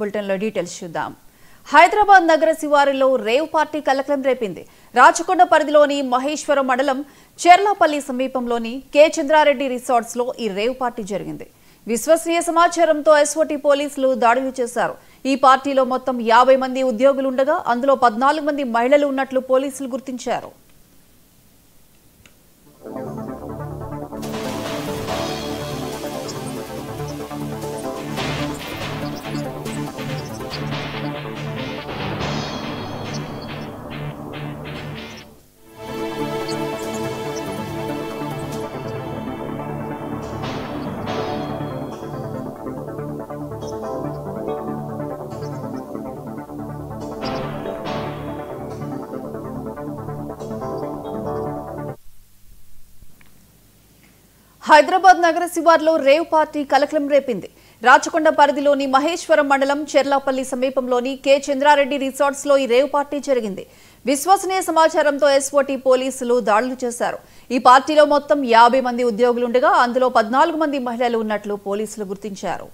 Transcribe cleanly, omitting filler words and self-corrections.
బులెటిన్లో డీటెయిల్స్ చూద్దాం. హైదరాబాద్ నగర శివారులో రేవ్ పార్టీ కలకలం రేపింది. రాచకొండ పరిధిలోని మహేశ్వరం మండలం చెర్లాపల్లి సమీపంలోని కె చంద్రారెడ్డి రిసార్ట్స్ లో ఈ రేవ్ పార్టీ జరిగింది. విశ్వసనీయ సమాచారంతో ఎస్ఓటీ పోలీసులు దాడులు చేశారు. ఈ పార్టీలో మొత్తం 50 మంది ఉద్యోగులు ఉండగా అందులో 14 మంది మహిళలు ఉన్నట్లు పోలీసులు గుర్తించారు. హైదరాబాద్ నగర శివార్లో రేవ్ పార్టీ కలకలం రేపింది. రాచకొండ పరిధిలోని మహేశ్వరం మండలం చెర్లాపల్లి సమీపంలోని కె చంద్రారెడ్డి రిసార్ట్స్ లో ఈ రేవ్ పార్టీ జరిగింది. విశ్వసనీయ సమాచారంతో ఎస్ఓటీ పోలీసులు దాడులు చేశారు. ఈ పార్టీలో మొత్తం 50 మంది ఉద్యోగులుండగా అందులో 14 మంది మహిళలు ఉన్నట్లు పోలీసులు గుర్తించారు.